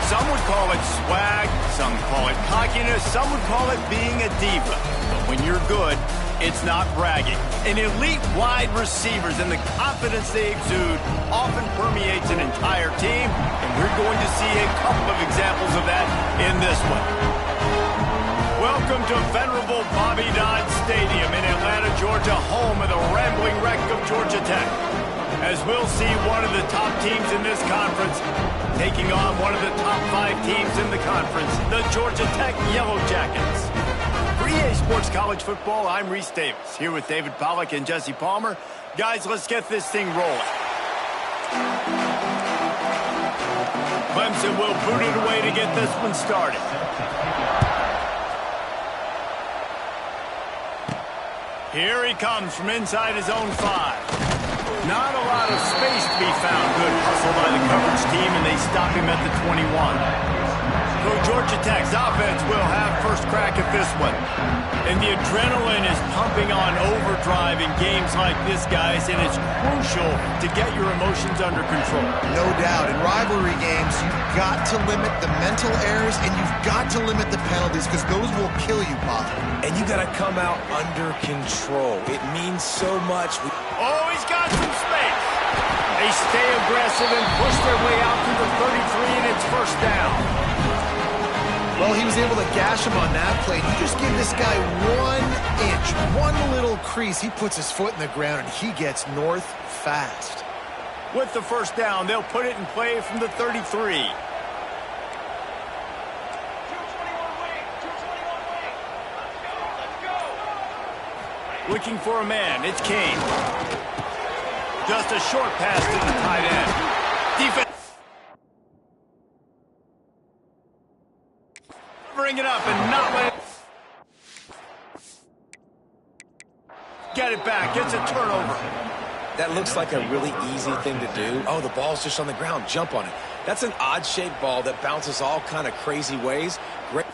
Some would call it swag, some call it cockiness, some would call it being a diva. But when you're good, it's not bragging. An elite wide receivers and the confidence they exude often permeates an entire team, and we're going to see a couple of examples of that in this one. Welcome to venerable Bobby Dodd Stadium in Atlanta, Georgia, home of the rambling wreck of Georgia Tech. As we'll see one of the top teams in this conference taking on one of the top 5 teams in the conference, the Georgia Tech Yellow Jackets. For EA Sports College Football, I'm Reese Davis, here with David Pollack and Jesse Palmer. Guys, let's get this thing rolling. Clemson will boot it away to get this one started. Here he comes from inside his own 5. Not a lot of space to be found. Good hustle by the coverage team, and they stop him at the 21. So Georgia Tech's offense will have first crack at this one. And the adrenaline is pumping on overdrive in games like this, guys, and it's crucial to get your emotions under control. No doubt. In rivalry games, you've got to limit the mental errors, and you've got to limit the penalties, because those will kill you, Pop. And you got to come out under control. It means so much. Oh, he's got some space. They stay aggressive and push their way out to the 33, and it's first down. Well, he was able to gash him on that play. You just give this guy 1 inch, one little crease. He puts his foot in the ground, and he gets north fast. With the first down, they'll put it in play from the 33. Looking for a man, it's Kane. Just a short pass to the tight end. Defense. Bring it up and not let it. Get it back. It's a turnover. That looks like a really easy thing to do. Oh, the ball's just on the ground. Jump on it. That's an odd-shaped ball that bounces all kind of crazy ways. Great.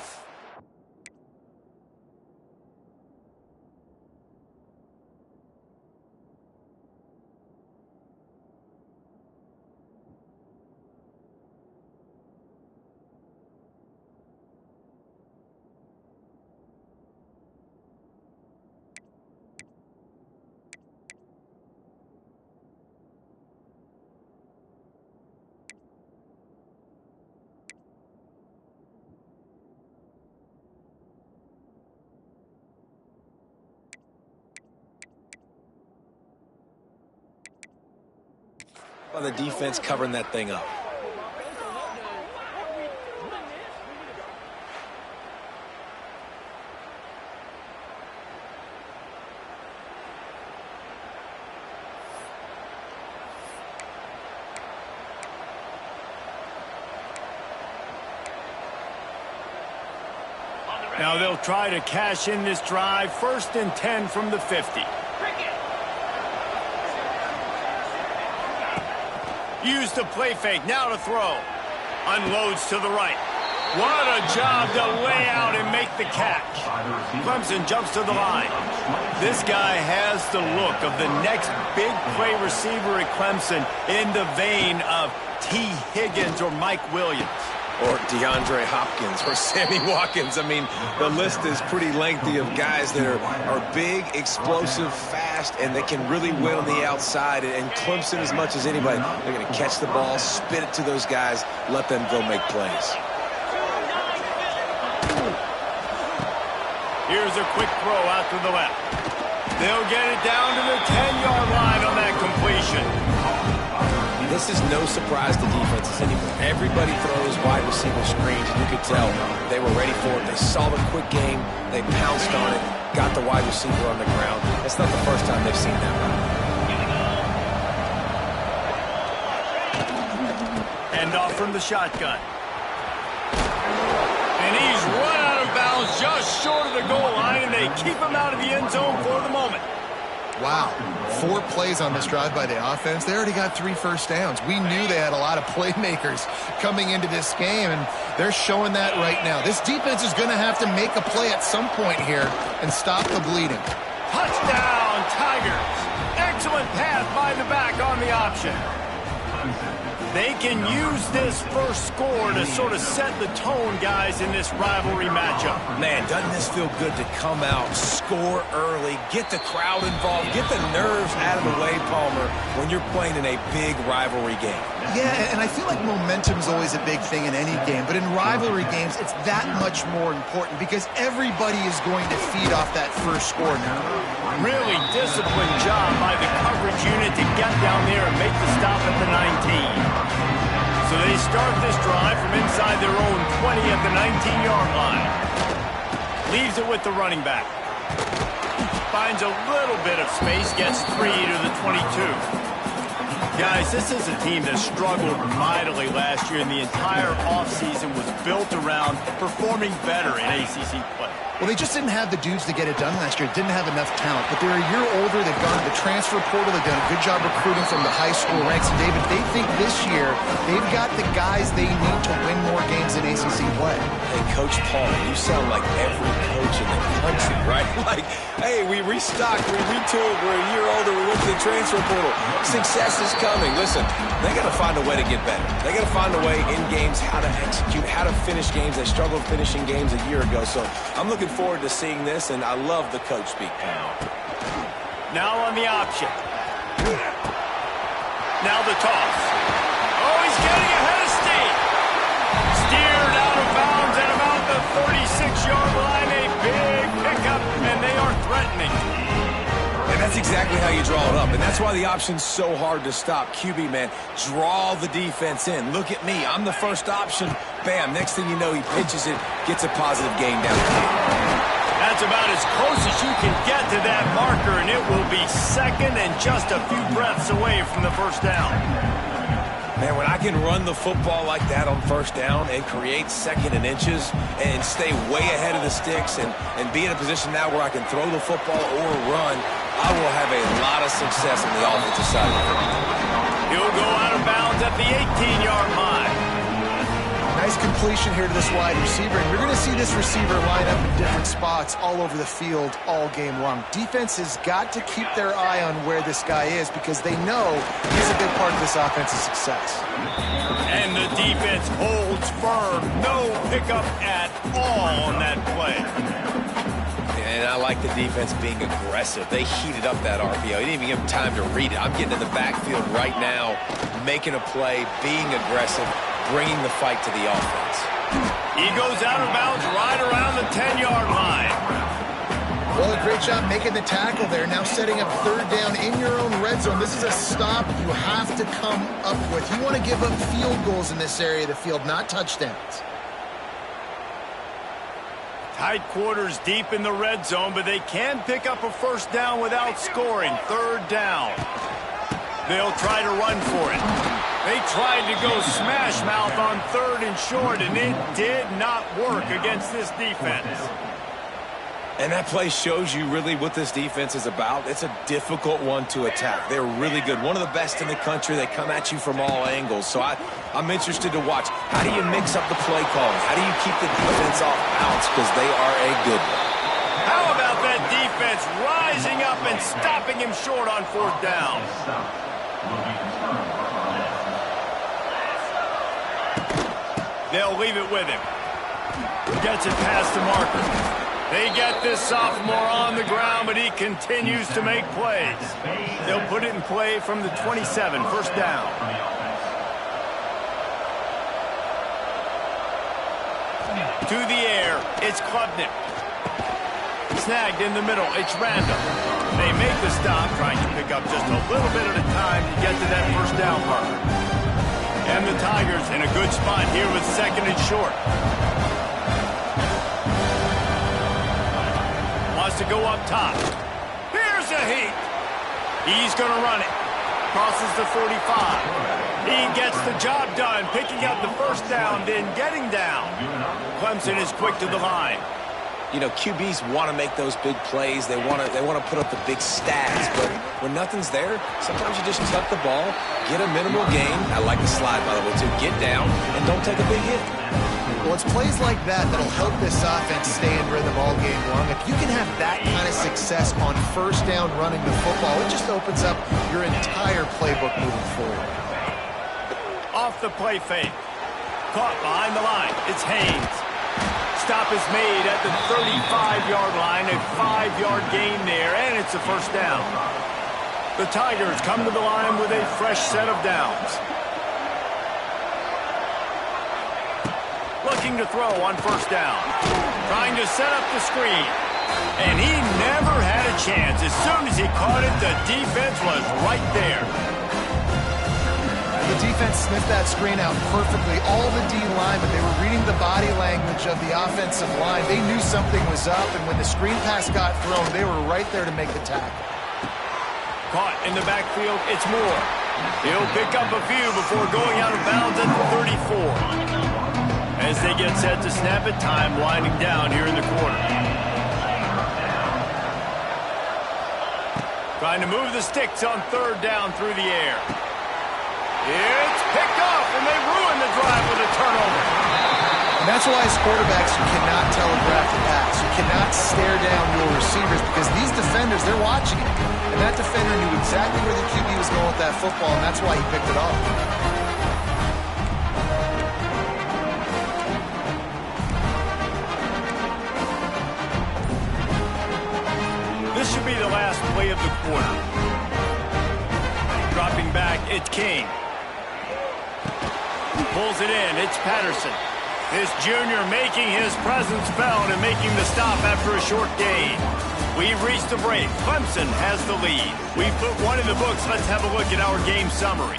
On the defense covering that thing up. Now they'll try to cash in this drive. 1st and 10 from the 50. Used the play fake, now to throw. Unloads to the right. What a job to lay out and make the catch. Clemson jumps to the line. This guy has the look of the next big play receiver at Clemson, in the vein of T. Higgins or Mike Williams. Or DeAndre Hopkins or Sammy Watkins. I mean, the list is pretty lengthy of guys that are big, explosive, fast, and they can really win on the outside. And Clemson, as much as anybody, they're going to catch the ball, spit it to those guys, let them go make plays. Here's a quick throw out to the left. They'll get it down to the 10-yard line on that completion. This is no surprise to defenses anymore. Everybody throws wide receiver screens, and you could tell they were ready for it. They saw the quick game. They pounced on it, got the wide receiver on the ground. It's not the first time they've seen that run. Hand off from the shotgun. And he's run out of bounds just short of the goal line, and they keep him out of the end zone for the moment. Wow, 4 plays on this drive by the offense. They already got 3 first downs. We knew they had a lot of playmakers coming into this game, and they're showing that right now. This defense is going to have to make a play at some point here and stop the bleeding. Touchdown, Tigers. Excellent pass by the back on the option. They can use this first score to sort of set the tone, guys, in this rivalry matchup. Man, doesn't this feel good to come out, score early, get the crowd involved, get the nerves out of the way, Palmer, when you're playing in a big rivalry game? Yeah, and I feel like momentum's always a big thing in any game, but in rivalry games, it's that much more important because everybody is going to feed off that first score now. Really disciplined job by the coverage unit to get down there and make the stop at the 19. So they start this drive from inside their own 20 at the 19-yard line. Leaves it with the running back. Finds a little bit of space, gets 3 to the 22. Guys, this is a team that struggled mightily last year, and the entire offseason was built around performing better in ACC play. Well, they just didn't have the dudes to get it done last year. Didn't have enough talent. But they're a year older. They've gone to the transfer portal. They've done a good job recruiting from the high school ranks. And, David, they think this year they've got the guys they need to win more games in ACC play. Hey, Coach Paul, you sound like every coach in the country, right? Like, hey, we restocked, we retooled, we're a year older, we went to the transfer portal. Success is coming. Listen, they got to find a way to get better. They got to find a way in games how to execute, how to finish games. They struggled finishing games a year ago. So I'm looking forward to seeing this, and I love the coach speak. Now on the option. Now the toss. Oh, he's getting ahead of steam. Steered out of bounds at about the 36-yard line. A big pickup, and they are threatening. And that's exactly how you draw it up. And that's why the option's so hard to stop. QB, man, draw the defense in. Look at me. I'm the first option. Bam. Next thing you know, he pitches it, gets a positive gain down the field. That's about as close as you can get to that marker, and it will be second and just a few breaths away from the first down. Man, when I can run the football like that on first down and create second and inches and stay way ahead of the sticks and be in a position now where I can throw the football or run, I will have a lot of success on the offensive side of the football. He'll go out of bounds at the 18-yard line. Nice completion here to this wide receiver, and you're going to see this receiver line up in different spots all over the field all game long. Defense has got to keep their eye on where this guy is because they know he's a big part of this offense's success. And the defense holds firm. No pickup at all on that play. And I like the defense being aggressive. They heated up that RPO. He didn't even give him time to read it. I'm getting in the backfield right now, making a play, being aggressive, bringing the fight to the offense. He goes out of bounds right around the 10-yard line. Well, a great job making the tackle there. Now setting up third down in your own red zone. This is a stop you have to come up with. You want to give up field goals in this area of the field, not touchdowns. Tight quarters deep in the red zone, but they can pick up a first down without scoring. Third down. They'll try to run for it. They tried to go smash mouth on third and short, and it did not work against this defense. And that play shows you really what this defense is about. It's a difficult one to attack. They're really good. One of the best in the country. They come at you from all angles. So I'm interested to watch. How do you mix up the play calling? How do you keep the defense off bounce? Because they are a good one. How about that defense rising up and stopping him short on fourth down? They'll leave it with him. Gets it past the marker. They get this sophomore on the ground, but he continues to make plays. They'll put it in play from the 27, first down. To the air, it's Klubnik. Snagged in the middle, it's Randall. They make the stop, trying to pick up just a little bit at a time to get to that first down marker. And the Tigers in a good spot here with second and short. Wants to go up top. Here's a heat. He's going to run it. Crosses the 45. He gets the job done, picking up the first down, then getting down. Clemson is quick to the line. You know, QBs want to make those big plays. They want to put up the big stats. But when nothing's there, sometimes you just tuck the ball, get a minimal gain. I like the slide, by the way, too. Get down and don't take a big hit. Well, it's plays like that that'll help this offense stay in rhythm all game long. If you can have that kind of success on first down running the football, it just opens up your entire playbook moving forward. off the play fake. Caught behind the line. It's Haynes. Stop is made at the 35-yard line. A 5-yard gain there, and it's a first down. The Tigers come to the line with a fresh set of downs. Looking to throw on first down. Trying to set up the screen. And he never had a chance. As soon as he caught it, the defense was right there. The defense sniffed that screen out perfectly. All the D linemen, they were reading the body language of the offensive line. They knew something was up, and when the screen pass got thrown, they were right there to make the tackle. Caught in the backfield, it's Moore. He'll pick up a few before going out of bounds at the 34. As they get set to snap it, time winding down here in the quarter. Trying to move the sticks on third down through the air. It's picked off, and they ruin the drive with a turnover. And that's why as quarterbacks, you cannot telegraph the pass. You cannot stare down your receivers because these defenders, they're watching it. And that defender knew exactly where the QB was going with that football, and that's why he picked it off. This should be the last play of the quarter. Dropping back, it's King. Pulls it in, it's Patterson. This junior making his presence felt and making the stop after a short gain. We've reached the break. Clemson has the lead. We've put one in the books. Let's have a look at our game summary.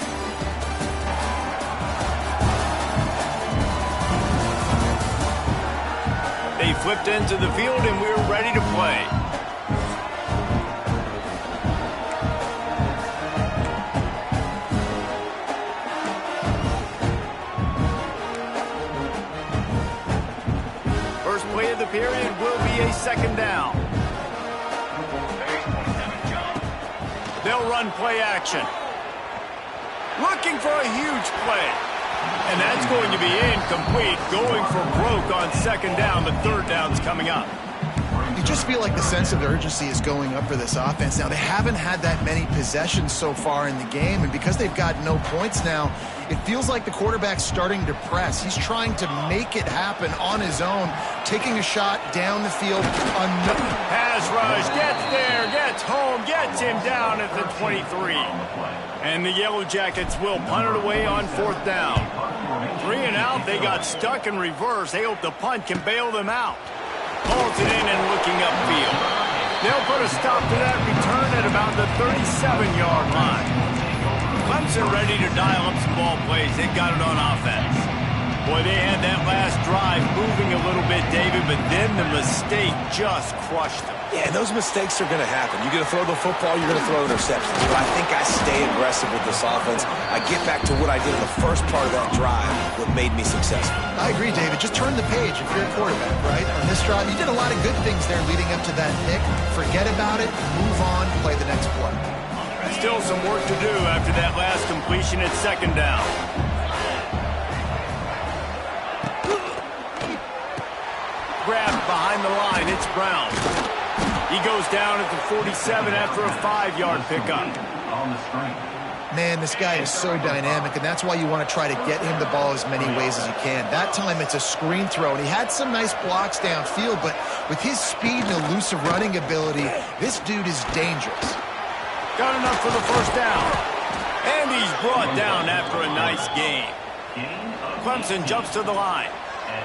They flipped into the field and we're ready to play. First play of the period will be a second down. They'll run play action. Looking for a huge play. And that's going to be incomplete. Going for broke on second down. The third down's coming up. You just feel like the sense of urgency is going up for this offense. Now, they haven't had that many possessions so far in the game, and because they've got no points now, it feels like the quarterback's starting to press. He's trying to make it happen on his own, taking a shot down the field. Pass rush, gets there, gets home, gets him down at the 23. And the Yellow Jackets will punt it away on fourth down. 3 and out, they got stuck in reverse. They hope the punt can bail them out. Pulls it in and looking upfield. They'll put a stop to that return at about the 37-yard line. Clemson ready to dial up some ball plays. They got it on offense. Boy, they had that last drive moving a little bit, David, but then the mistake just crushed them. Yeah, those mistakes are going to happen. You're going to throw the football, you're going to throw interceptions. But I think I stay aggressive with this offense. I get back to what I did in the first part of that drive, what made me successful. I agree, David. Just turn the page if you're a quarterback, right? On this drive, you did a lot of good things there leading up to that pick. Forget about it, move on, play the next play. Still some work to do after that last completion at second down. Grabbed behind the line, it's Brown. He goes down at the 47 after a 5-yard pickup. Man, this guy is so dynamic, and that's why you want to try to get him the ball as many ways as you can. That time, it's a screen throw, and he had some nice blocks downfield, but with his speed and elusive running ability, this dude is dangerous. Got enough for the first down. And he's brought down after a nice gain. Clemson jumps to the line.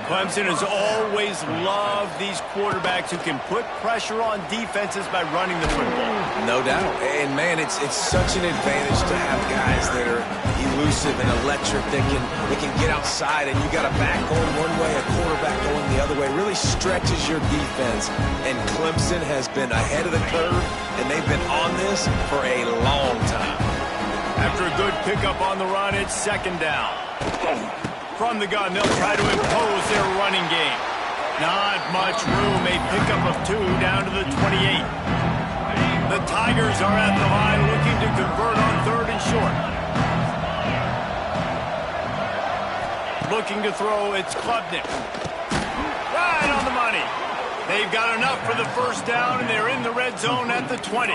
Clemson has always loved these quarterbacks who can put pressure on defenses by running the football. No doubt. And, man, it's such an advantage to have guys that are elusive and electric that can get outside, and you got a back going one way, a quarterback going the other way. It really stretches your defense. And Clemson has been ahead of the curve, and they've been on this for a long time. After a good pickup on the run, it's second down. From the gun, they'll try to impose their running game. Not much room. A pickup of 2 down to the 28. The Tigers are at the line looking to convert on third and short. Looking to throw, it's Klubnik. Right on the money. They've got enough for the first down, and they're in the red zone at the 20.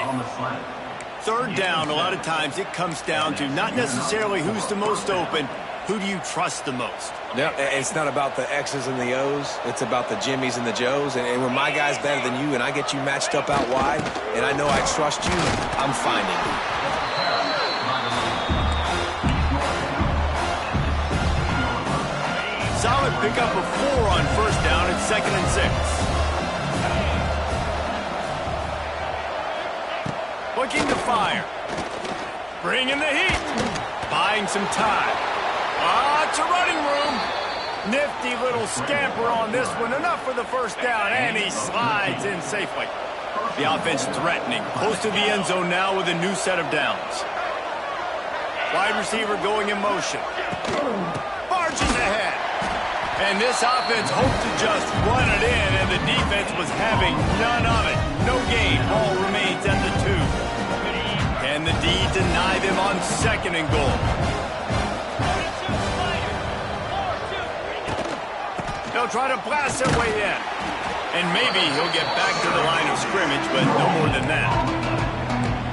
Third down, a lot of times it comes down to not necessarily who's the most open, who do you trust the most? No, it's not about the X's and the O's. It's about the Jimmies and the Joes. And when my guy's better than you and I get you matched up out wide, and I know I trust you, I'm finding you. Solid pickup of 4 on first down. It's 2nd and 6. Looking to fire. Bringing the heat. Buying some time. Lots of running room. Nifty little scamper on this one. Enough for the first down, and he slides in safely. The offense threatening. Close to the end zone now with a new set of downs. Wide receiver going in motion. Barges ahead. And this offense hoped to just run it in, and the defense was having none of it. No gain. Ball remains at the 2. Can the D deny them on 2nd and goal? They'll try to blast their way in. And maybe he'll get back to the line of scrimmage, but no more than that.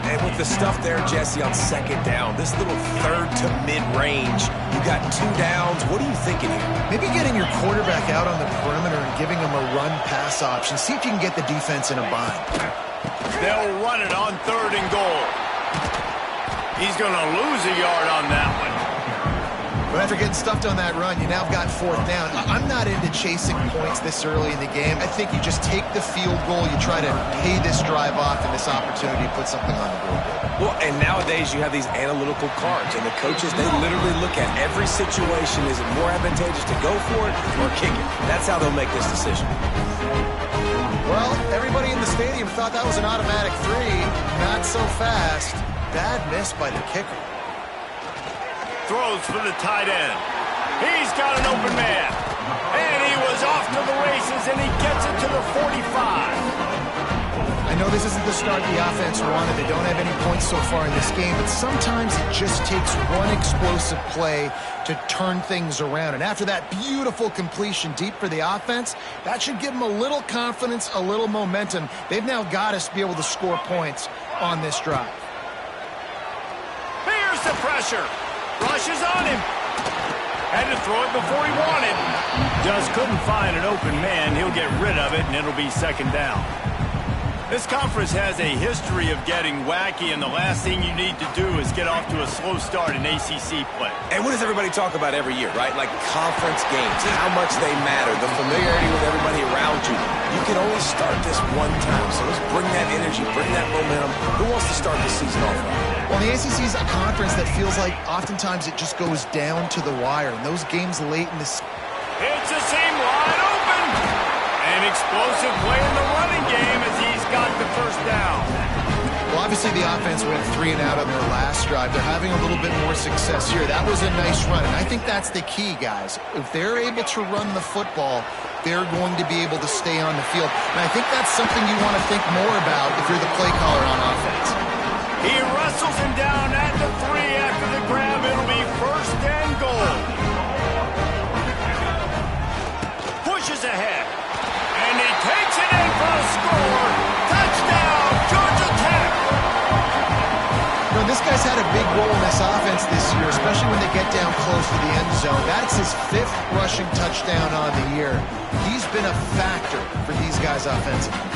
And with the stuff there, Jesse, on 2nd down, this little 3rd to mid-range, you got 2 downs. What are you thinking here? Maybe getting your quarterback out on the perimeter and giving him a run-pass option. See if you can get the defense in a bind. They'll run it on 3rd and goal. He's going to lose a yard on that one. But after getting stuffed on that run, you now got 4th down. I'm not into chasing points this early in the game. I think you just take the field goal, you try to pay this drive off, and this opportunity to put something on the board. Well, and nowadays you have these analytical cards, and the coaches, they literally look at every situation. Is it more advantageous to go for it or kick it? That's how they'll make this decision. Well, everybody in the stadium thought that was an automatic 3. Not so fast. Bad miss by the kicker. Throws for the tight end. He's got an open man. And he was off to the races, and he gets it to the 45. I know this isn't the start the offense wanted. They don't have any points so far in this game, but sometimes it just takes one explosive play to turn things around. And after that beautiful completion deep for the offense, that should give them a little confidence, a little momentum. They've now got to be able to score points on this drive. Here's the pressure. Rushes on him. Had to throw it before he wanted. Just couldn't find an open man. He'll get rid of it, and it'll be 2nd down. This conference has a history of getting wacky, and the last thing you need to do is get off to a slow start in ACC play. And what does everybody talk about every year, right? Like conference games, how much they matter, the familiarity with everybody around you. You can only start this one time, so let's bring that energy, bring that momentum. Who wants to start this season off right? Well, the ACC is a conference that feels like oftentimes it just goes down to the wire. And those games late in the season. It's a seam wide open. An explosive play in the running game as he's got the first down. Well, obviously the offense went 3 and out on their last drive. They're having a little bit more success here. That was a nice run, and I think that's the key, guys. If they're able to run the football, they're going to be able to stay on the field. And I think that's something you want to think more about if you're the play caller on offense. He wrestles him down at the 3 after the grab. It'll be 1st and goal. Pushes ahead. And he takes it in for a score. Touchdown, Georgia Tech. You know, this guy's had a big role in this offense this year, especially when they get down close to the end zone. That's his 5th rushing touchdown on the year. He's been a factor for these guys offensively.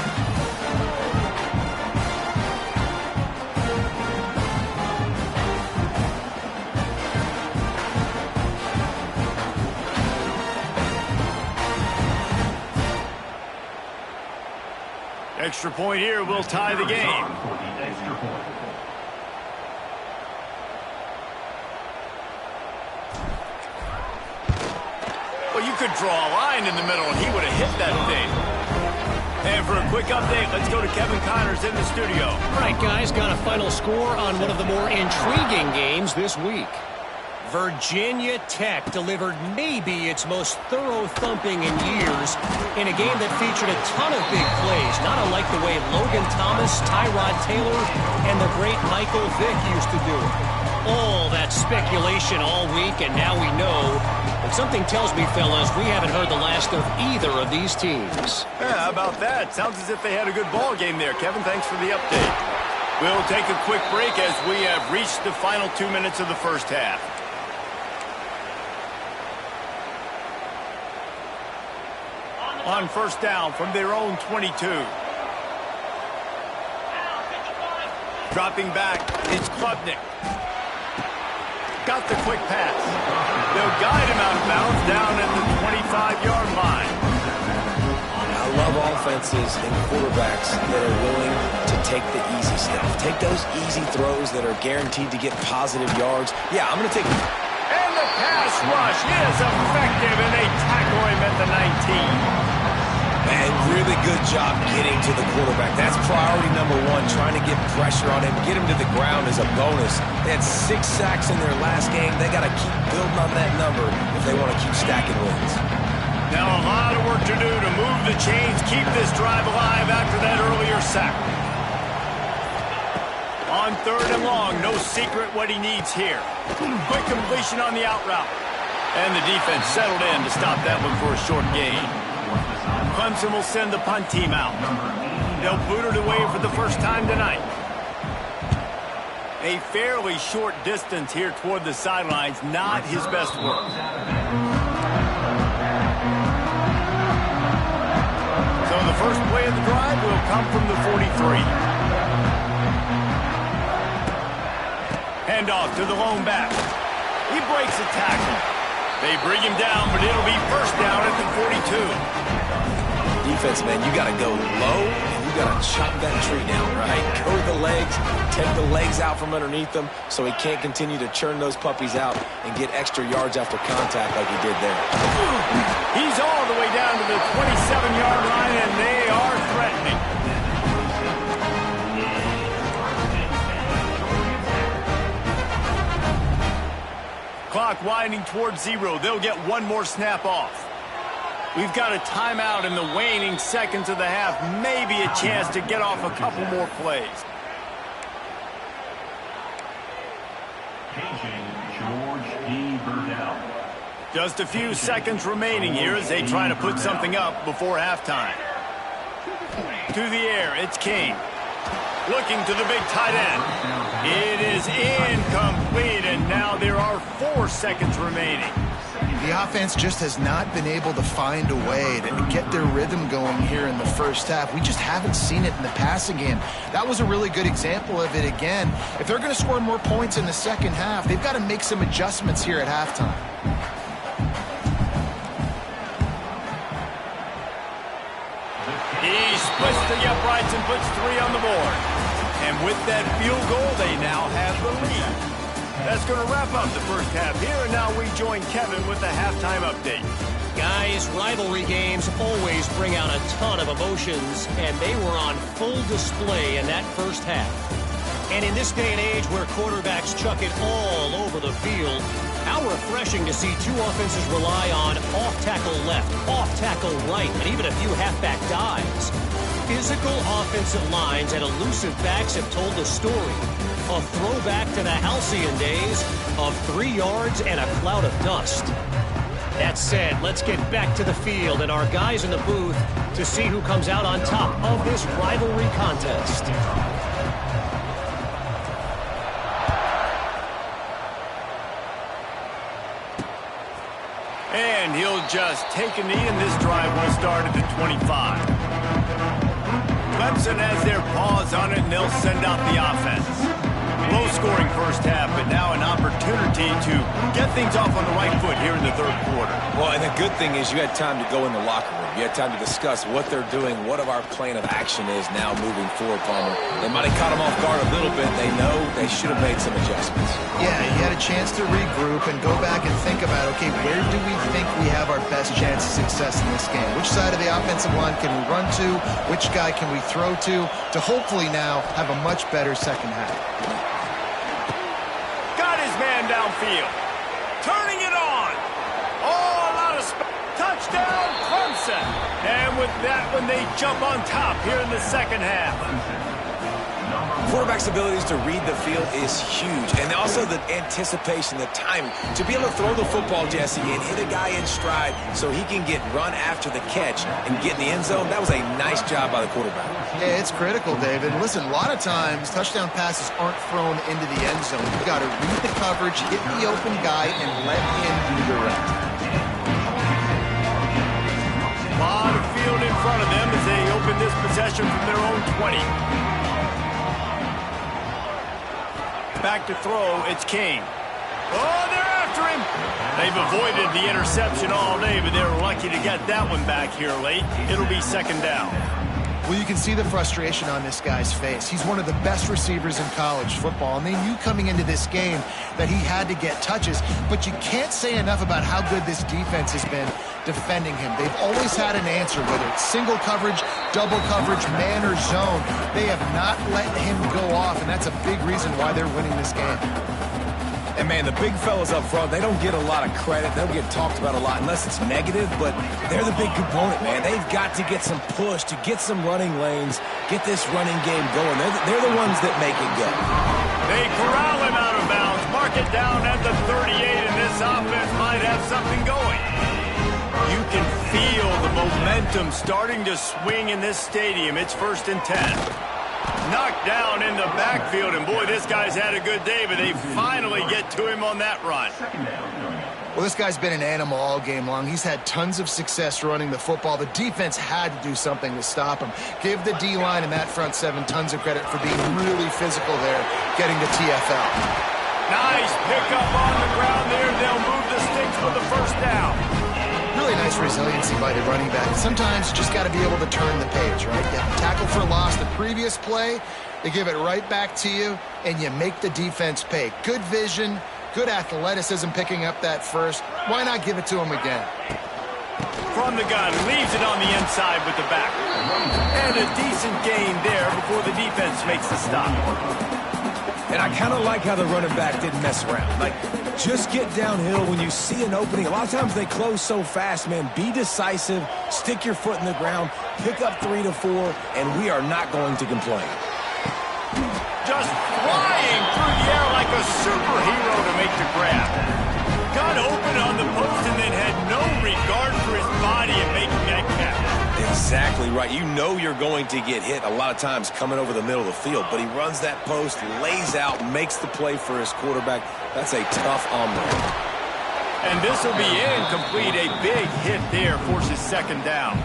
Extra point here will tie the game. Well, you could draw a line in the middle, and he would have hit that thing. And for a quick update, let's go to Kevin Connors in the studio. All right, guys, got a final score on one of the more intriguing games this week. Virginia Tech delivered maybe its most thorough thumping in years in a game that featured a ton of big plays, not unlike the way Logan Thomas, Tyrod Taylor, and the great Michael Vick used to do it. All that speculation all week, and now we know. But something tells me, fellas, we haven't heard the last of either of these teams. Yeah, how about that? Sounds as if they had a good ball game there. Kevin, thanks for the update. We'll take a quick break as we have reached the final 2 minutes of the first half. On first down from their own 22. Dropping back, it's Klubnik. Got the quick pass. They'll guide him out of bounds down at the 25-yard line. I love offenses and quarterbacks that are willing to take the easy stuff. Take those easy throws that are guaranteed to get positive yards. Yeah, I'm going to take... And the pass rush is effective, and they tackle him at the 19. And really good job getting to the quarterback. That's priority number one, trying to get pressure on him. Get him to the ground as a bonus. They had 6 sacks in their last game. They got to keep building on that number if they want to keep stacking wins. Now a lot of work to do to move the chains, keep this drive alive after that earlier sack. On third and long, no secret what he needs here. Quick completion on the out route. And the defense settled in to stop that one for a short gain. Clemson will send the punt team out. They'll boot it away for the first time tonight. A fairly short distance here toward the sidelines, not his best work. So the first play of the drive will come from the 43. Handoff to the lone back. He breaks a tackle. They bring him down, but it'll be first down at the 42. Defense, man, you got to go low, and you got to chop that tree down, right? Go to the legs, take the legs out from underneath them so he can't continue to churn those puppies out and get extra yards after contact like he did there. He's all the way down to the 27-yard line, and they are threatening. Clock winding towards 0. They'll get one more snap off. We've got a timeout in the waning seconds of the half. Maybe a chance to get off a couple more plays. Just a few seconds remaining here as they try to put something up before halftime. To the air, it's Kane. Looking to the big tight end. It is incomplete, and now there are 4 seconds remaining. The offense just has not been able to find a way to get their rhythm going here in the first half. We just haven't seen it in the passing game. That was a really good example of it again. If they're going to score more points in the second half, they've got to make some adjustments here at halftime. He splits the uprights and puts 3 on the board. And with that field goal, they now have the lead. That's going to wrap up the first half here, and now we join Kevin with the halftime update. Guys, rivalry games always bring out a ton of emotions, and they were on full display in that first half. And in this day and age where quarterbacks chuck it all over the field, how refreshing to see 2 offenses rely on off-tackle left, off-tackle right, and even a few halfback dives. Physical offensive lines and elusive backs have told the story. A throwback to the halcyon days of 3 yards and a cloud of dust. That said, let's get back to the field and our guys in the booth to see who comes out on top of this rivalry contest. And he'll just take a knee, and this drive will start at the 25. Clemson has their paws on it, and they'll send out the offense. Low-scoring first half, but now an opportunity to get things off on the right foot here in the third quarter. Well, and the good thing is you had time to go in the locker room. You had time to discuss what they're doing, what our plan of action is now moving forward, Palmer. They might have caught them off guard a little bit. They know they should have made some adjustments. Yeah, you had a chance to regroup and go back and think about, okay, where do we think we have our best chance of success in this game? Which side of the offensive line can we run to? Which guy can we throw to hopefully now have a much better second half? Man downfield, turning it on. Oh, a lot of touchdown, Clemson. And with that one, they jump on top here in the second half. Quarterback's abilities to read the field is huge. And also the anticipation, the timing. To be able to throw the football, Jesse, and hit a guy in stride so he can get run after the catch and get in the end zone, that was a nice job by the quarterback. Yeah, it's critical, David. Listen, a lot of times touchdown passes aren't thrown into the end zone. You've got to read the coverage, hit the open guy, and let him do the rest. A lot of possession from their own 20. Back to throw, it's King. Oh, they're after him. They've avoided the interception all day, but they were lucky to get that one back here late. It'll be second down. Well, you can see the frustration on this guy's face. He's one of the best receivers in college football, and they knew coming into this game that he had to get touches, but you can't say enough about how good this defense has been defending him. They've always had an answer, whether it's single coverage, double coverage, man or zone. They have not let him go off, and that's a big reason why they're winning this game. And, man, the big fellas up front, they don't get a lot of credit. They don't get talked about a lot unless it's negative, but they're the big component, man. They've got to get some push, to get some running lanes, get this running game going. They're the ones that make it go. They corral him out of bounds, mark it down at the 38, and this offense might have something going. You can feel the momentum starting to swing in this stadium. It's 1st and 10. Knocked down in the backfield, and boy, this guy's had a good day, but they finally get to him on that run. Well, this guy's been an animal all game long. He's had tons of success running the football. The defense had to do something to stop him. Give the D-line and that front seven tons of credit for being really physical there, getting to TFL. Nice pickup on the ground there. They'll move the sticks for the first down. Really nice resiliency by the running back. Sometimes you just got to be able to turn the page, right? You tackle for loss the previous play, they give it right back to you, and you make the defense pay. Good vision, good athleticism picking up that first. Why not give it to him again? From the gun, leaves it on the inside with the back. And a decent gain there before the defense makes the stop. And I kind of like how the running back didn't mess around. Like, just get downhill when you see an opening. A lot of times they close so fast, man. Be decisive, stick your foot in the ground, pick up 3 to 4, and we are not going to complain. Just flying through the air like a superhero to make the grab. Got open on the post and then had no regard for his body in making that catch. Exactly right. You know you're going to get hit a lot of times coming over the middle of the field, but he runs that post, lays out, makes the play for his quarterback. That's a tough omelet. And this will be incomplete. A big hit there forces second down.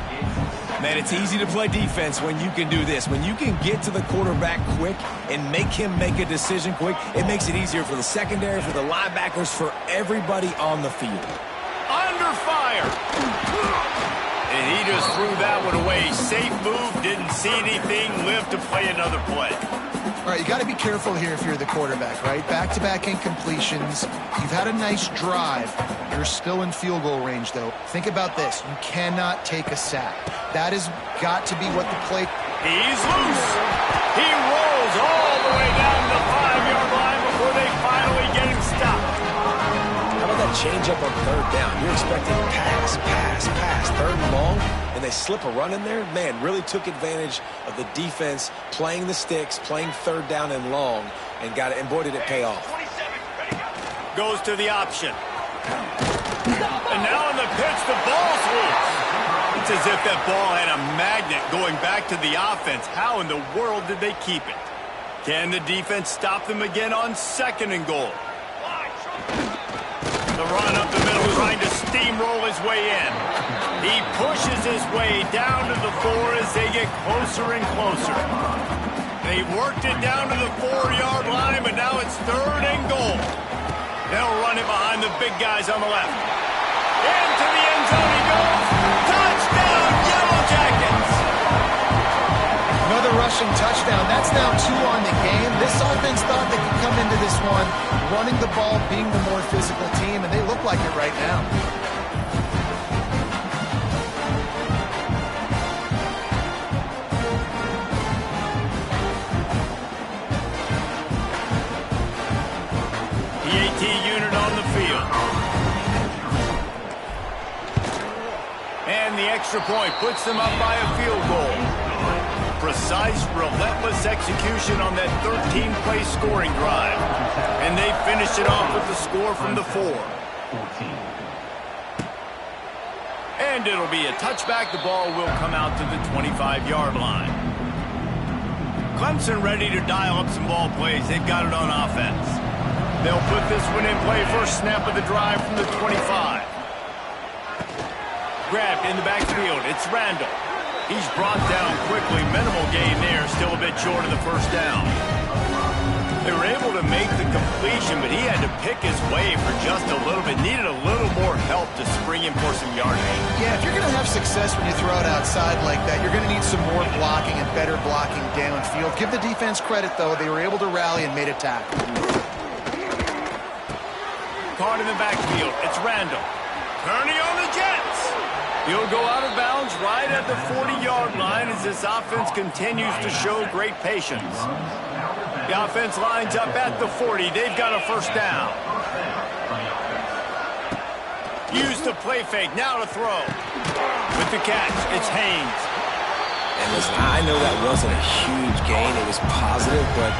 Man, it's easy to play defense when you can do this. When you can get to the quarterback quick and make him make a decision quick, it makes it easier for the secondary, for the linebackers, for everybody on the field. Under fire. And he just threw that one away. Safe move, didn't see anything, lived to play another play. All right, you got to be careful here if you're the quarterback, right? Back-to-back incompletions. You've had a nice drive. You're still in field goal range, though. Think about this. You cannot take a sack. That has got to be what the play... He's loose. He rolls all the way down the 5-yard line before they finally get him stopped. How about that change-up on 3rd down? You're expecting pass, 3rd and long, and they slip a run in there? Man, really took advantage of the defense, playing the sticks, playing 3rd down and long, and got it. And boy, did it pay off. Goes to the option. And now in the pitch, the ball's loose. It's as if that ball had a magnet going back to the offense. How in the world did they keep it? Can the defense stop them again on 2nd and goal? The run up the middle, trying to steamroll his way in. He pushes his way down to the 4 as they get closer and closer. They worked it down to the 4-yard line, but now it's 3rd and goal. They'll run it behind the big guys on the left. Into the end zone he goes. Touchdown, Yellow Jackets! Another rushing touchdown. That's now 2 on the game. This offense thought they could come into this one running the ball, being the more physical team, and they look like it right now. The AT unit on the field. And the extra point puts them up by a field goal. Precise, relentless execution on that 13-play scoring drive. And they finish it off with the score from the 4. And it'll be a touchback. The ball will come out to the 25-yard line. Clemson ready to dial up some ball plays. They've got it on offense. They'll put this one in play. First snap of the drive from the 25. Grabbed in the backfield. It's Randall. He's brought down quickly. Minimal gain there. Still a bit short of the first down. They were able to make the completion, but he had to pick his way for just a little bit. Needed a little more help to spring him for some yardage. Yeah, if you're going to have success when you throw it outside like that, you're going to need some more blocking and better blocking downfield. Give the defense credit, though. They were able to rally and made a tackle. Caught in the backfield. It's Randall. Turning on the Jets. He'll go out of bounds right at the 40-yard line as this offense continues to show great patience. The offense lines up at the 40. They've got a first down. Used the play fake. Now to throw. With the catch, it's Haynes. And listen, I know that wasn't a huge gain. It was positive, but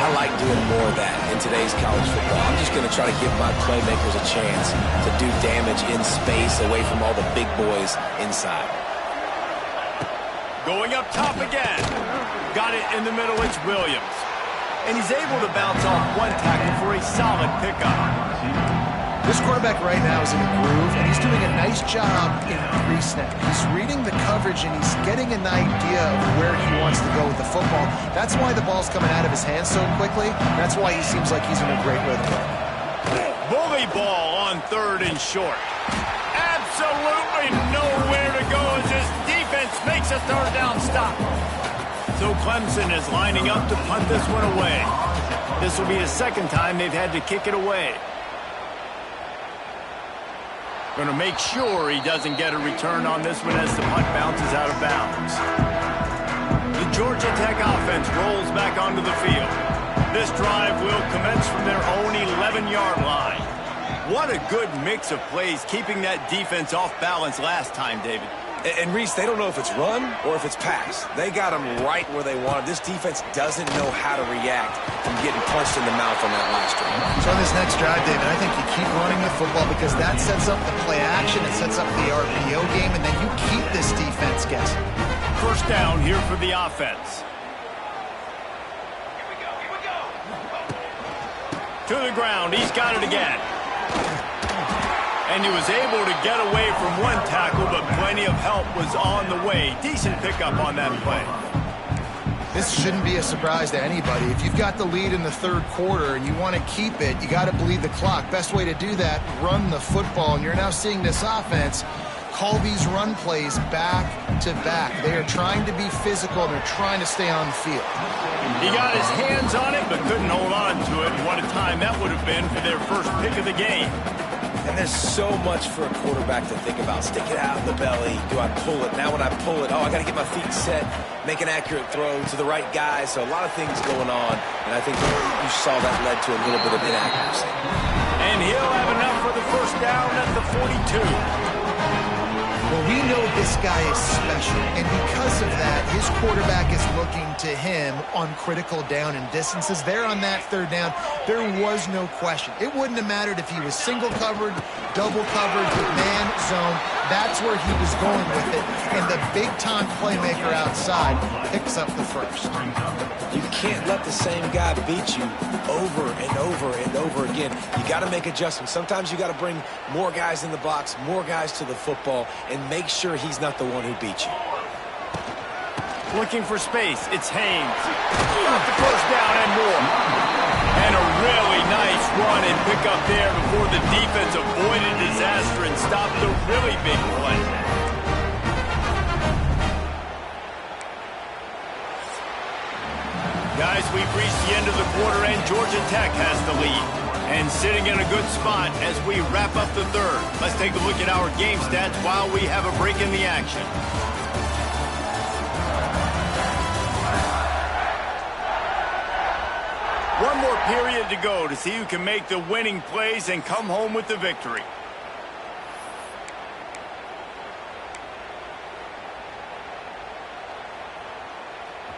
I like doing more of that in today's college football. I'm just going to try to give my playmakers a chance to do damage in space away from all the big boys inside. Going up top again. Got it in the middle. It's Williams. And he's able to bounce off one tackle for a solid pickup. This quarterback right now is in a groove, and he's doing a nice job in pre-snap. He's reading the coverage, and he's getting an idea of where he wants to go with the football. That's why the ball's coming out of his hands so quickly. That's why he seems like he's in a great rhythm. Bully ball on 3rd and short. Absolutely nowhere to go as this defense makes a 3rd down stop. So Clemson is lining up to punt this one away. This will be the 2nd time they've had to kick it away. Going to make sure he doesn't get a return on this one as the punt bounces out of bounds. The Georgia Tech offense rolls back onto the field. This drive will commence from their own 11-yard line. What a good mix of plays, keeping that defense off balance last time, David. And Reese, they don't know if it's run or if it's pass. They got them right where they wanted. This defense doesn't know how to react from getting punched in the mouth on that last drive. So on this next drive, David, I think you keep running the football because that sets up the play action, it sets up the RPO game, and then you keep this defense guessing. First down here for the offense. To the ground. He's got it again. And he was able to get away from one tackle, but plenty of help was on the way. Decent pickup on that play. This shouldn't be a surprise to anybody. If you've got the lead in the 3rd quarter and you want to keep it, you got to bleed the clock. Best way to do that, run the football. And you're now seeing this offense call these run plays back to back. They are trying to be physical, and they're trying to stay on the field. He got his hands on it, but couldn't hold on to it. And what a time that would have been for their first pick of the game. And there's so much for a quarterback to think about. Stick it out in the belly. Do I pull it? Now when I pull it, I got to get my feet set, make an accurate throw to the right guy. So a lot of things going on. And I think you saw that led to a little bit of inaccuracy. And he'll have enough for the first down at the 42. Well, we know this guy is special, and because of that, his quarterback is looking to him on critical down and distances. There on that 3rd down, there was no question. It wouldn't have mattered if he was single covered, double covered, man zone. That's where he was going with it, and the big-time playmaker outside picks up the first. You can't let the same guy beat you over and over and over again. You got to make adjustments. Sometimes you got to bring more guys in the box, more guys to the football, and make sure he's not the one who beat you. Looking for space. It's Haynes. Got the first down and more. And a really nice run and pick up there before the defense avoided disaster and stopped a really big play. Guys, we've reached the end of the quarter, and Georgia Tech has the lead. And sitting in a good spot as we wrap up the 3rd. Let's take a look at our game stats while we have a break in the action. One more period to go to see who can make the winning plays and come home with the victory.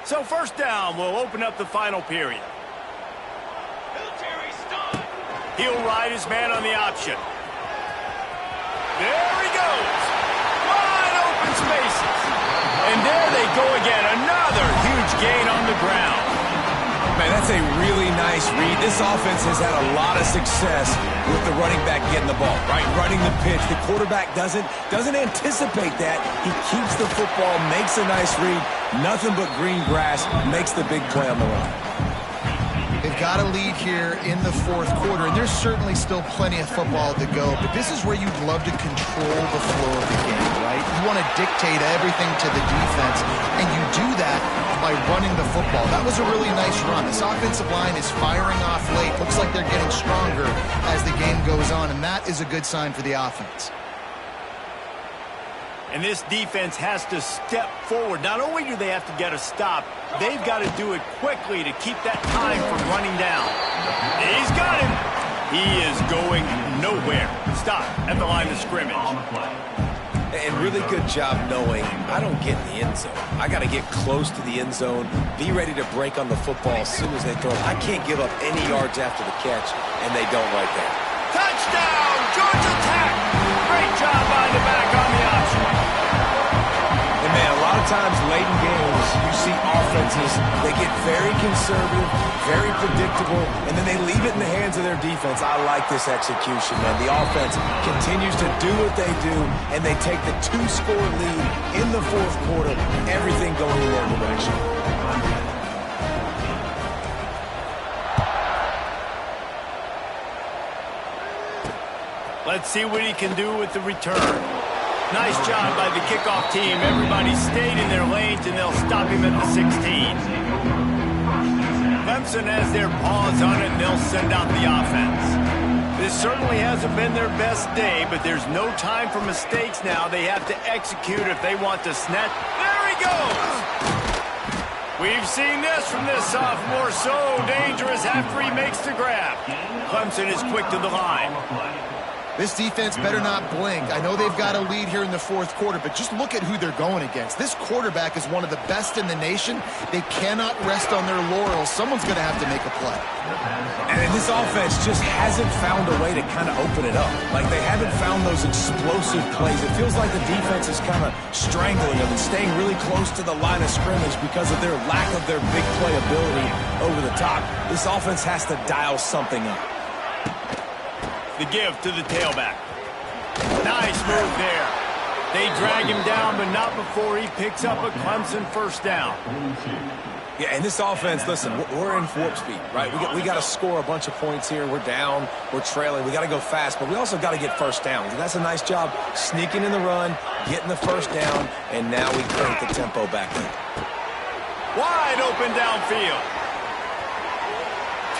So first down will open up the final period. He'll ride his man on the option. There he goes. Wide open spaces. And there they go again. Another huge gain on the ground. Man, that's a really nice read. This offense has had a lot of success with the running back getting the ball, right? Running the pitch. The quarterback doesn't anticipate that. He keeps the football, makes a nice read. Nothing but green grass, makes the big play on the run. They've got a lead here in the fourth quarter, and there's certainly still plenty of football to go, but this is where you'd love to control the flow of the game, right? You want to dictate everything to the defense, and you do that by running the football. That was a really nice run. This offensive line is firing off late. Looks like they're getting stronger as the game goes on, and that is a good sign for the offense. And this defense has to step forward. Not only do they have to get a stop, they've got to do it quickly to keep that time from running down. He's got him. He is going nowhere. Stop at the line of scrimmage. And really good job knowing I don't get in the end zone. I got to get close to the end zone, be ready to break on the football as soon as they throw it. I can't give up any yards after the catch, and they don't right there. Touchdown, Georgia Tech. Great job by the back on the option. And man, a lot of times late in games, you see offenses, they get very conservative, very predictable, and then they leave it in the hands of their defense. I like this execution, man. The offense continues to do what they do, and they take the 2-score lead in the fourth quarter, everything going in their direction. Let's see what he can do with the return. Nice job by the kickoff team. Everybody stayed in their lanes, and they'll stop him at the 16. Clemson has their paws on it, and they'll send out the offense. This certainly hasn't been their best day, but there's no time for mistakes now. They have to execute if they want to snatch. There he goes! We've seen this from this sophomore. So dangerous after he makes the grab. Clemson is quick to the line. This defense better not blink. I know they've got a lead here in the fourth quarter, but just look at who they're going against. This quarterback is one of the best in the nation. They cannot rest on their laurels. Someone's going to have to make a play. And this offense just hasn't found a way to kind of open it up. Like, they haven't found those explosive plays. It feels like the defense is kind of strangling them and staying really close to the line of scrimmage because of their lack of their big play ability over the top. This offense has to dial something up. The give to the tailback. Nice move there. They drag him down, but not before he picks up a Clemson first down. Yeah, and this offense, listen, we're in warp speed, right? We got to score a bunch of points here. We're down. We're trailing. We got to go fast, but we also got to get first downs. And that's a nice job sneaking in the run, getting the first down, and now we crank the tempo back in. Wide open downfield.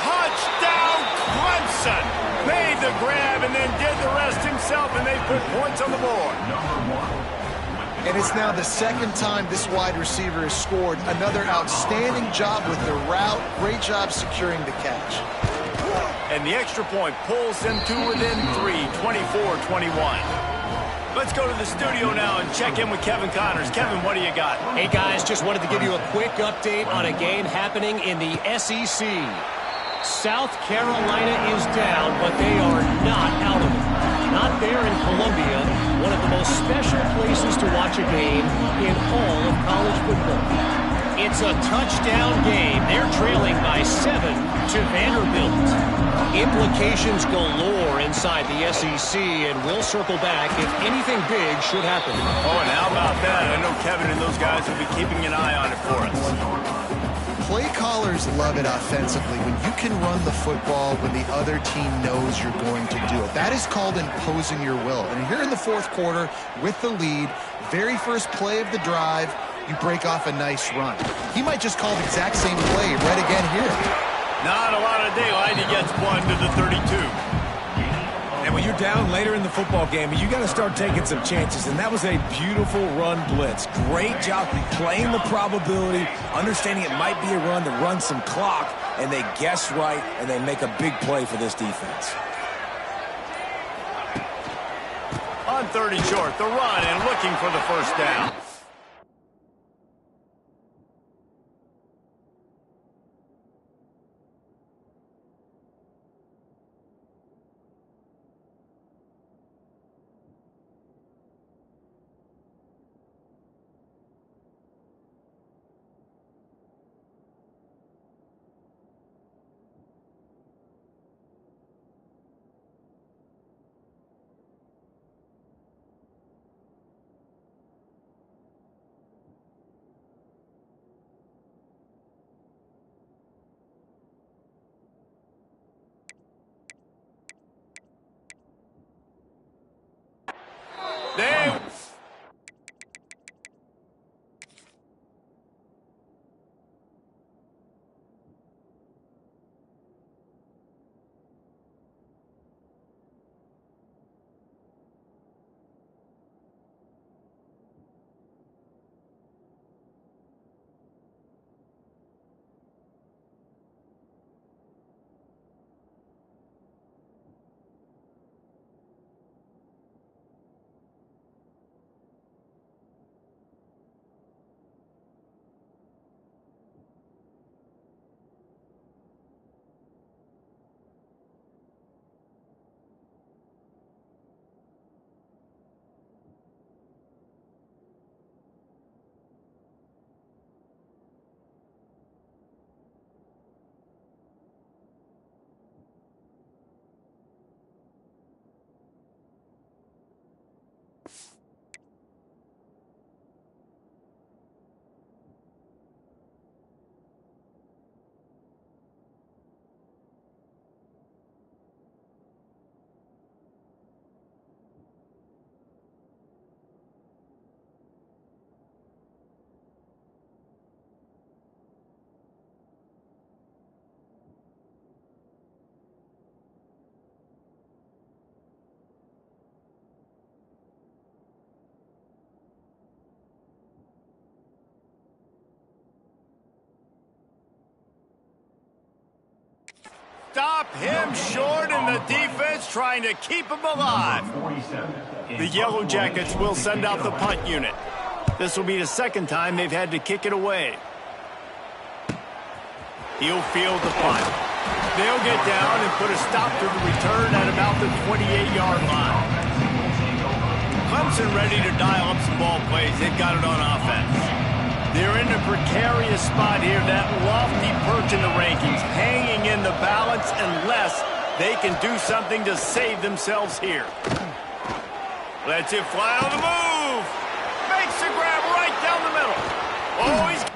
Touchdown, Clemson! Made the grab and then did the rest himself, and they put points on the board. And it's now the second time this wide receiver has scored. Another outstanding job with the route. Great job securing the catch. And the extra point pulls them to within 3, 24-21. Let's go to the studio now and check in with Kevin Connors. Kevin, what do you got? Hey, guys, just wanted to give you a quick update on a game happening in the SEC. South Carolina is down, but they are not out of it. Not there in Columbia, one of the most special places to watch a game in all of college football. It's a touchdown game. They're trailing by 7 to Vanderbilt. Implications galore inside the SEC, and we'll circle back if anything big should happen. Oh, and how about that? I know Kevin and those guys will be keeping an eye on it for us. Play callers love it offensively when you can run the football when the other team knows you're going to do it. That is called imposing your will. And here in the fourth quarter with the lead, very first play of the drive, you break off a nice run. He might just call the exact same play right again here. Not a lot of daylight. He gets one to the 32. And when you're down later in the football game, you got to start taking some chances. And that was a beautiful run blitz. Great job playing the probability, understanding it might be a run to run some clock, and they guess right, and they make a big play for this defense. On 30 short, the run and looking for the first down. stop him short, and the defense trying to keep him alive. The Yellow Jackets will send out the punt unit. This will be the second time they've had to kick it away. He'll field the punt. They'll get down and put a stop to the return at about the 28-yard line. Clemson ready to dial up some ball plays. They've got it on offense. They're in a precarious spot here, that lofty perch in the rankings, hanging in the balance unless they can do something to save themselves here. Lets it fly on the move. Makes the grab right down the middle. Oh, he's...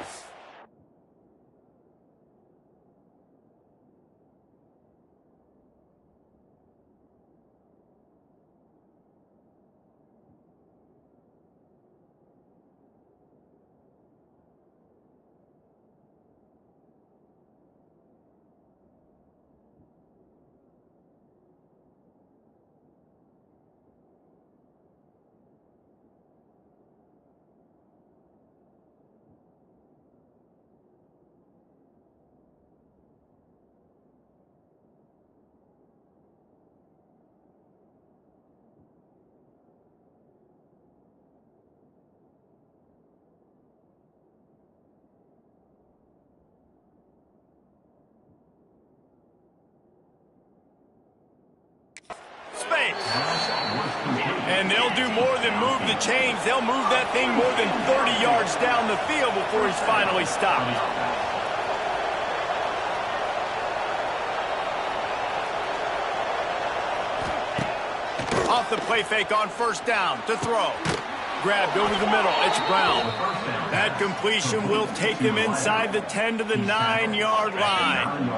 And they'll do more than move the chains. They'll move that thing more than 30 yards down the field before he's finally stopped. Off the play fake on first down to throw. Grabbed over the middle. It's Brown. That completion will take them inside the 10 to the 9-yard line.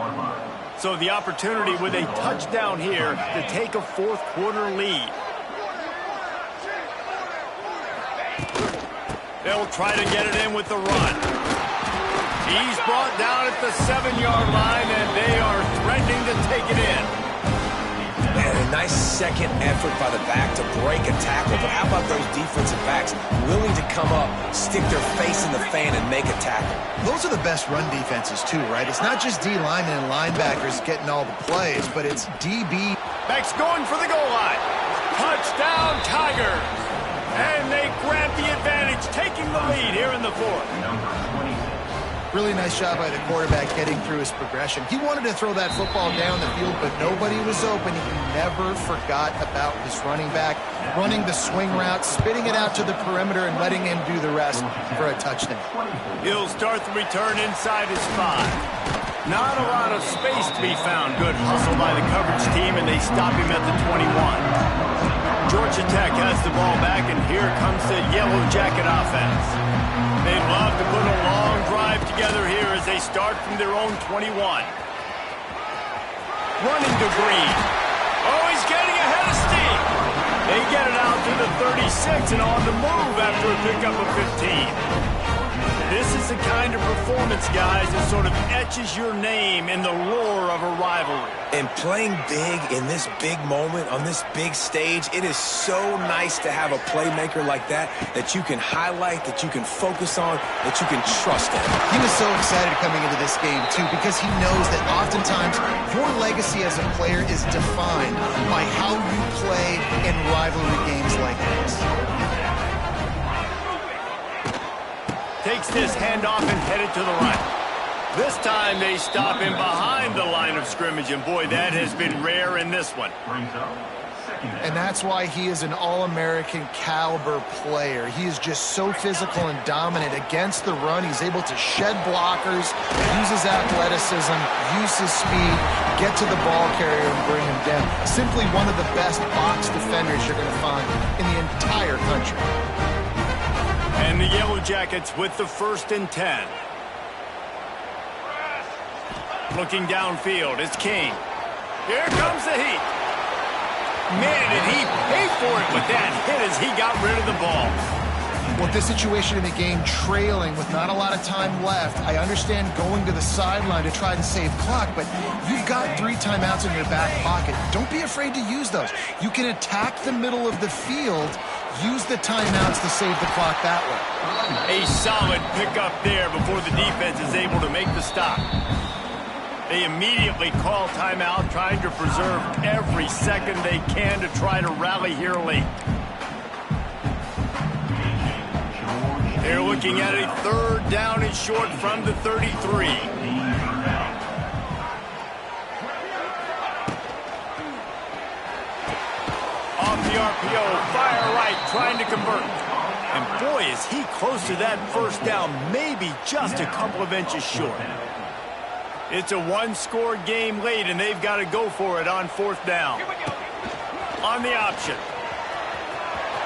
So the opportunity with a touchdown here to take a fourth-quarter lead. They'll try to get it in with the run. He's brought down at the 7-yard line, and they are threatening to take it in. And a nice second effort by the back to break a tackle. But how about those defensive backs willing to come up, stick their face in the fan, and make a tackle? Those are the best run defenses, too, right? It's not just D linemen and linebackers getting all the plays, but it's DB. Backs going for the goal line. Touchdown, Tigers. And they grab the advantage, taking the lead here in the fourth. Really nice job by the quarterback getting through his progression. He wanted to throw that football down the field, but nobody was open. He never forgot about his running back, running the swing route, spitting it out to the perimeter, and letting him do the rest for a touchdown. He'll start the return inside his 5. Not a lot of space to be found. Good hustle by the coverage team, and they stop him at the 21. Georgia Tech has the ball back, and here comes the Yellow Jacket offense. They'd love to put a long drive together here as they start from their own 21. Running to Green. Oh, he's getting ahead of steam. They get it out to the 36 and on the move after a pickup of 15. This is the kind of performance, guys, that sort of etches your name in the roar of a rivalry. And playing big in this big moment, on this big stage, it is so nice to have a playmaker like that you can highlight, that you can focus on, that you can trust in. He was so excited coming into this game, too, because he knows that oftentimes your legacy as a player is defined by how you play in rivalry games like this. Takes this handoff and headed to the right. This time they stop him behind the line of scrimmage, and boy, that has been rare in this one. And that's why he is an All-American caliber player. He is just so physical and dominant against the run. He's able to shed blockers, use his athleticism, use his speed, get to the ball carrier and bring him down. Simply one of the best box defenders you're going to find in the entire country. And the Yellow Jackets with the 1st and 10. Looking downfield, it's King. Here comes the heat. Man, did he pay for it with that hit as he got rid of the ball. With this situation in the game, trailing with not a lot of time left, I understand going to the sideline to try and save clock, but you've got 3 timeouts in your back pocket. Don't be afraid to use those. You can attack the middle of the field, use the timeouts to save the clock that way. A solid pickup there before the defense is able to make the stop. They immediately call timeout, trying to preserve every second they can to try to rally here late. They're looking at a 3rd down and short from the 33. Off the RPO, fire right, trying to convert. And boy, is he close to that 1st down, maybe just a couple of inches short. It's a 1-score game late, and they've got to go for it on 4th down. On the option.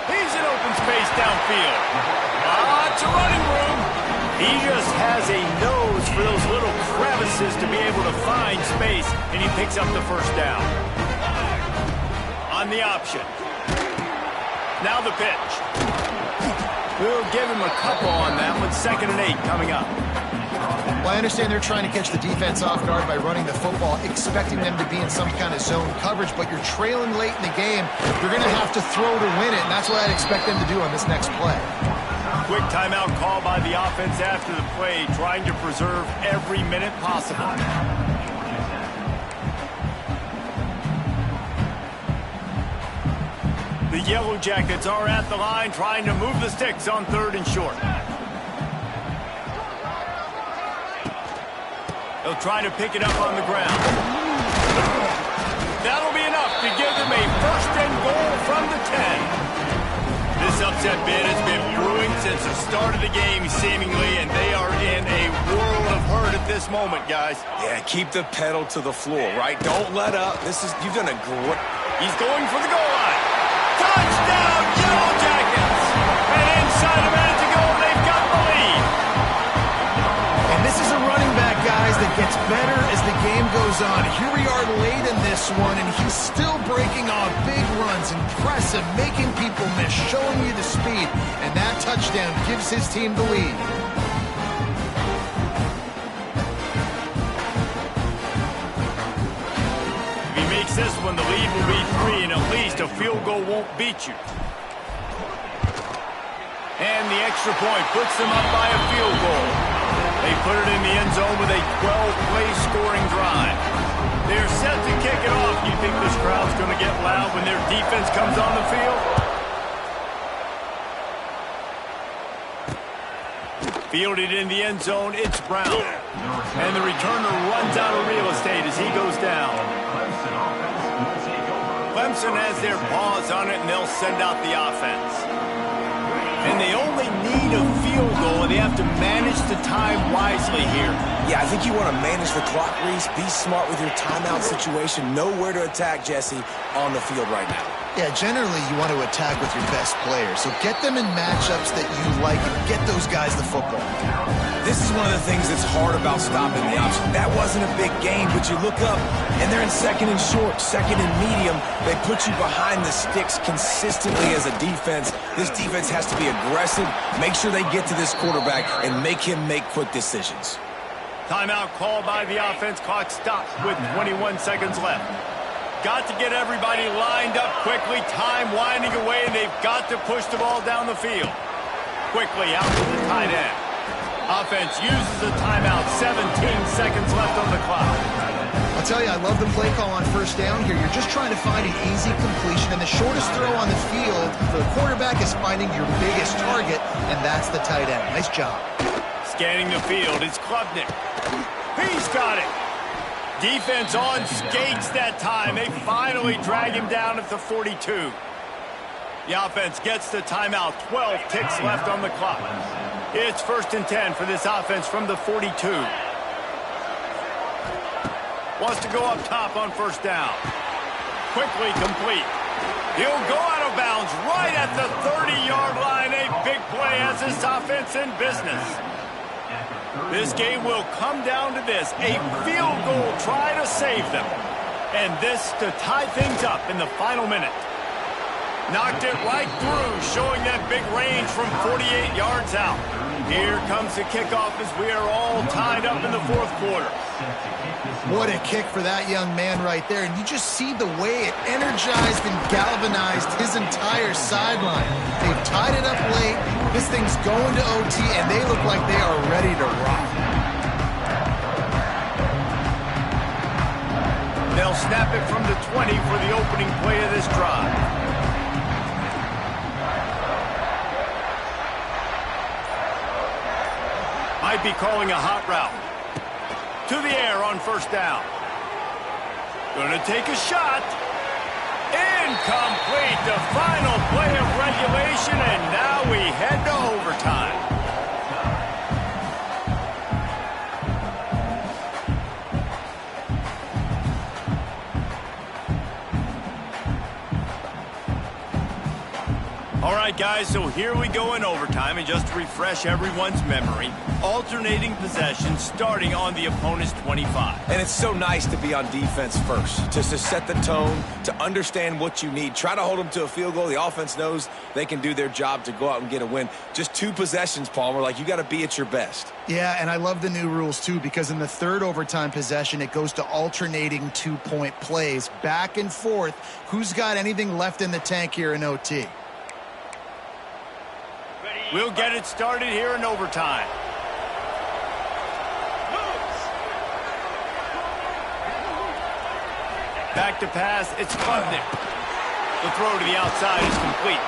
He's in open space downfield. Lots of running room. He just has a nose for those little crevices to be able to find space, and he picks up the 1st down. On the option. Now the pitch. We'll give him a couple on that one. 2nd and 8 coming up. Well, I understand they're trying to catch the defense off guard by running the football, expecting them to be in some kind of zone coverage, but you're trailing late in the game. You're going to have to throw to win it, and that's what I'd expect them to do on this next play. Quick timeout call by the offense after the play, trying to preserve every minute possible. The Yellow Jackets are at the line, trying to move the sticks on 3rd and short. They'll try to pick it up on the ground. That'll be enough to give them a 1st and goal from the 10. This upset bid has been brewing since the start of the game, seemingly, and they are in a world of hurt at this moment, guys. Yeah, keep the pedal to the floor, right? Don't let up. You've done a great... He's going for the goal line. Touchdown, Yellow Jackets! And inside a minute to go, they've got the lead. And this is a running back, guys, that gets better as the game goes on. Here we are late in this one, and he's still breaking off big runs, impressive, making people miss, showing you the speed. And that touchdown gives his team the lead. This one, the lead will be 3, and at least a field goal won't beat you. And the extra point puts them up by a field goal. They put it in the end zone with a 12-play scoring drive. They're set to kick it off. You think this crowd's going to get loud when their defense comes on the field? Fielded in the end zone, it's Brown. And the returner runs out of real estate as he goes down. Clemson has their paws on it, and they'll send out the offense. And they only need a field goal, and they have to manage the time wisely here. Yeah, I think you want to manage the clock, Reese. Be smart with your timeout situation. Know where to attack, Jesse, on the field right now. Yeah, generally you want to attack with your best players. So get them in matchups that you like and get those guys the football. This is one of the things that's hard about stopping the option. That wasn't a big game, but you look up, and they're in 2nd and short, 2nd and medium. They put you behind the sticks consistently as a defense. This defense has to be aggressive, make sure they get to this quarterback, and make him make quick decisions. Timeout called by the offense. Clock stopped with 21 seconds left. Got to get everybody lined up quickly. Time winding away, and they've got to push the ball down the field. Quickly out to the tight end. Offense uses a timeout. 17 seconds left on the clock. I'll tell you, I love the play call on 1st down here. You're just trying to find an easy completion, and the shortest throw on the field for the quarterback is finding your biggest target, and that's the tight end. Nice job. Scanning the field, it's Klubnik. He's got it. Defense on skates that time. They finally drag him down at the 42. The offense gets the timeout. 12 ticks left on the clock. It's 1st and 10 for this offense from the 42. Wants to go up top on 1st down. Quickly complete. He'll go out of bounds right at the 30-yard line. A big play as this offense in business. This game will come down to this. A field goal try to save them. And this to tie things up in the final minute. Knocked it right through, showing that big range from 48 yards out. Here comes the kickoff as we are all tied up in the 4th quarter. What a kick for that young man right there. And you just see the way it energized and galvanized his entire sideline. They've tied it up late. This thing's going to OT, and they look like they are ready to rock. they'll snap it from the 20 for the opening play of this drive. Might be calling a hot route. To the air on first down. Gonna take a shot. Incomplete. The final play of regulation, and now we head to overtime. All right, guys, so here we go in overtime, and just to refresh everyone's memory, alternating possession starting on the opponent's 25. And it's so nice to be on defense first, just to set the tone, to understand what you need. Try to hold them to a field goal. The offense knows they can do their job to go out and get a win. Just 2 possessions, Palmer, like you got to be at your best. Yeah, and I love the new rules, too, because in the third overtime possession, it goes to alternating 2-point plays, back and forth. Who's got anything left in the tank here in OT? We'll get it started here in overtime. Back to pass, it's Klubnik. The throw to the outside is complete.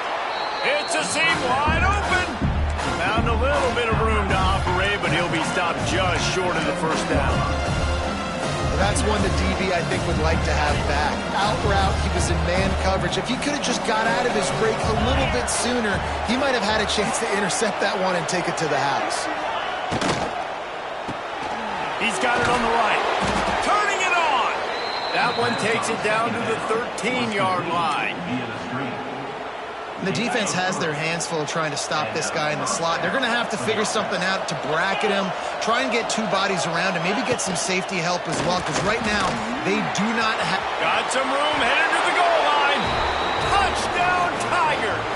It's a seam wide open. Found a little bit of room to operate, but he'll be stopped just short of the first down. That's one the DB, I think, would like to have back. Out route, he was in man coverage. If he could have just got out of his break a little bit sooner, he might have had a chance to intercept that one and take it to the house. He's got it on the right. Turning it on. That one takes it down to the 13-yard line. The defense has their hands full trying to stop this guy in the slot. They're going to have to figure something out to bracket him, try and get 2 bodies around him, maybe get some safety help as well, because right now they do not have... Got some room, headed to the goal line. Touchdown, Tigers!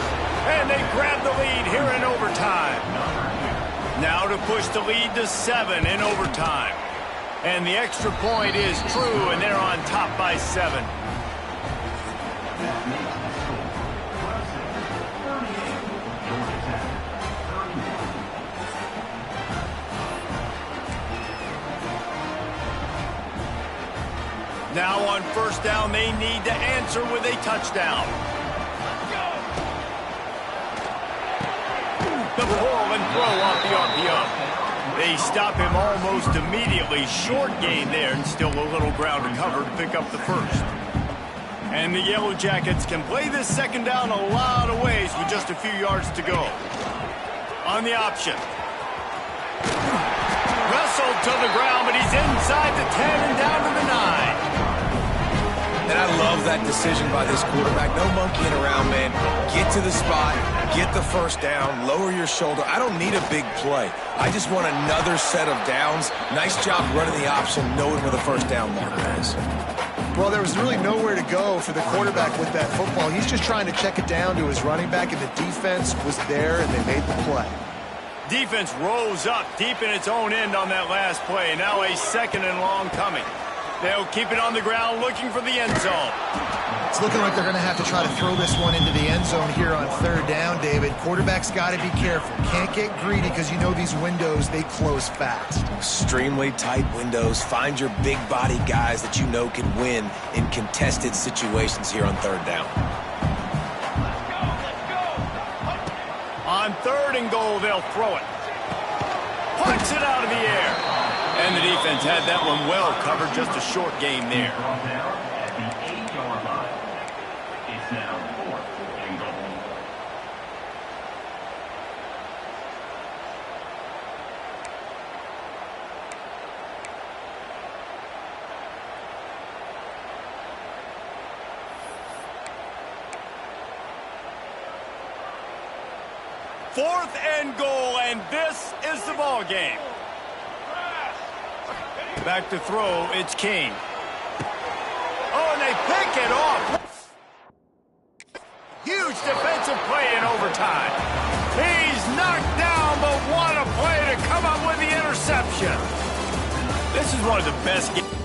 And they grab the lead here in overtime. Now to push the lead to 7 in overtime. And the extra point is true, and they're on top by 7. Now on first down, they need to answer with a touchdown. The pull and throw off the RPO. They stop him almost immediately. Short gain there, and still a little ground to cover to pick up the first. And the Yellow Jackets can play this second down a lot of ways with just a few yards to go. On the option. Wrestled to the ground, but he's inside the 10 and down to the 9. And I love that decision by this quarterback. No monkeying around, man. Get to the spot, get the first down, lower your shoulder. I don't need a big play. I just want another set of downs. Nice job running the option, knowing where the first down marker is. Well, there was really nowhere to go for the quarterback with that football. He's just trying to check it down to his running back, and the defense was there, and they made the play. Defense rose up deep in its own end on that last play. Now a second and long coming. They'll keep it on the ground looking for the end zone. It's looking like they're going to have to try to throw this one into the end zone here on third down, David. Quarterback's got to be careful. Can't get greedy because you know these windows, they close fast. Extremely tight windows. Find your big body guys that you know can win in contested situations here on third down. On third and goal, they'll throw it. Punts it out of the air. And the defense had that one well covered, just a short gain there. At the 8-yard line. It's now 4th and goal. Fourth and goal, and this is the ball game. Back to throw, it's King. Oh, and they pick it off. Huge defensive play in overtime. He's knocked down, but what a play to come up with the interception. This is one of the best games.